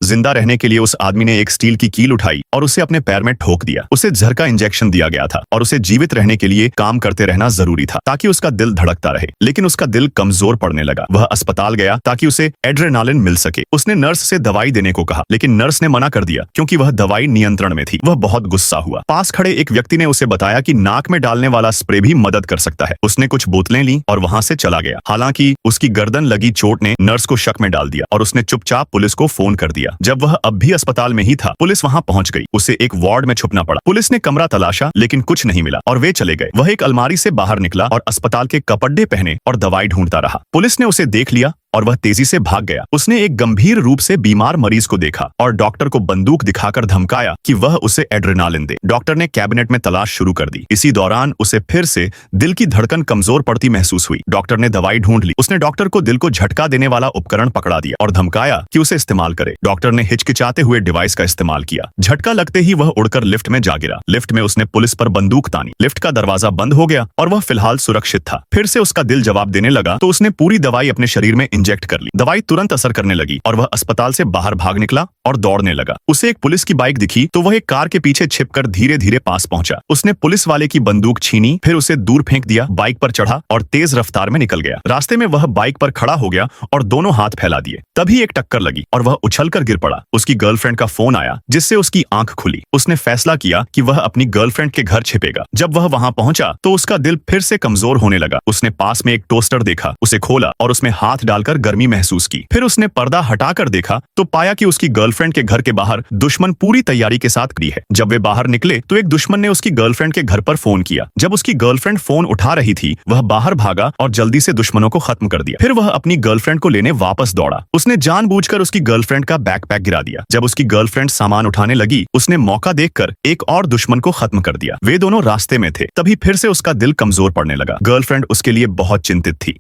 जिंदा रहने के लिए उस आदमी ने एक स्टील की कील उठाई और उसे अपने पैर में ठोक दिया। उसे जहर का इंजेक्शन दिया गया था और उसे जीवित रहने के लिए काम करते रहना जरूरी था ताकि उसका दिल धड़कता रहे, लेकिन उसका दिल कमजोर पड़ने लगा। वह अस्पताल गया ताकि उसे एड्रेनालिन मिल सके। उसने नर्स से दवाई देने को कहा, लेकिन नर्स ने मना कर दिया क्योंकि वह दवाई नियंत्रण में थी। वह बहुत गुस्सा हुआ। पास खड़े एक व्यक्ति ने उसे बताया कि नाक में डालने वाला स्प्रे भी मदद कर सकता है। उसने कुछ बोतलें ली और वहां से चला गया। हालांकि उसकी गर्दन लगी चोट ने नर्स को शक में डाल दिया और उसने चुपचाप पुलिस को फोन कर दिया। जब वह अब भी अस्पताल में ही था, पुलिस वहां पहुंच गई। उसे एक वार्ड में छुपना पड़ा। पुलिस ने कमरा तलाशा लेकिन कुछ नहीं मिला और वे चले गए। वह एक अलमारी से बाहर निकला और अस्पताल के कपड़े पहने और दवाई ढूंढता रहा। पुलिस ने उसे देख लिया और वह तेजी से भाग गया। उसने एक गंभीर रूप से बीमार मरीज को देखा और डॉक्टर को बंदूक दिखाकर धमकाया कि वह उसे एड्रेनालिन दे। डॉक्टर ने कैबिनेट में तलाश शुरू कर दी। इसी दौरान उसे फिर से दिल की धड़कन कमजोर पड़ती महसूस हुई। डॉक्टर ने दवाई ढूंढ ली। उसने डॉक्टर को दिल को झटका देने वाला उपकरण पकड़ा दिया और धमकाया कि उसे इस्तेमाल करे। डॉक्टर ने हिचकिचाते हुए डिवाइस का इस्तेमाल किया। झटका लगते ही वह उड़कर लिफ्ट में जा गिरा। लिफ्ट में उसने पुलिस पर बंदूक तानी। लिफ्ट का दरवाजा बंद हो गया और वह फिलहाल सुरक्षित था। फिर से उसका दिल जवाब देने लगा तो उसने पूरी दवाई अपने शरीर में इंजेक्ट कर ली। दवाई तुरंत असर करने लगी और वह अस्पताल से बाहर भाग निकला और दौड़ने लगा। उसे एक पुलिस की बाइक दिखी तो वह एक कार के पीछे छिपकर धीरे धीरे पास पहुंचा। उसने पुलिस वाले की बंदूक छीनी, फिर उसे दूर फेंक दिया, बाइक पर चढ़ा और तेज रफ्तार में निकल गया। रास्ते में वह बाइक पर खड़ा हो गया और दोनों हाथ फैला दिए। तभी एक टक्कर लगी और वह उछलकर गिर पड़ा। उसकी गर्लफ्रेंड का फोन आया जिससे उसकी आंख खुली। उसने फैसला किया कि वह अपनी गर्लफ्रेंड के घर छिपेगा। जब वह वहां पहुंचा तो उसका दिल फिर से कमजोर होने लगा। उसने पास में एक टोस्टर देखा, उसे खोला और उसमें हाथ डालकर गर्मी महसूस की। फिर उसने पर्दा हटाकर देखा तो पाया कि उसकी गर्लफ्रेंड के घर के बाहर दुश्मन पूरी तैयारी के साथ खड़ी है। जब वे बाहर निकले तो एक दुश्मन ने उसकी गर्लफ्रेंड के घर पर फोन किया। जब उसकी गर्लफ्रेंड फोन उठा रही थी, वह बाहर भागा और जल्दी से दुश्मनों को खत्म कर दिया। फिर वह अपनी गर्लफ्रेंड को लेने वापस दौड़ा। उसने जानबूझकर उसकी गर्लफ्रेंड का बैकपैक गिरा दिया। जब उसकी गर्लफ्रेंड सामान उठाने लगी, उसने मौका देखकर एक और दुश्मन को खत्म कर दिया। वे दोनों रास्ते में थे। तभी फिर से उसका दिल कमजोर पड़ने लगा। गर्लफ्रेंड उसके लिए बहुत चिंतित थी।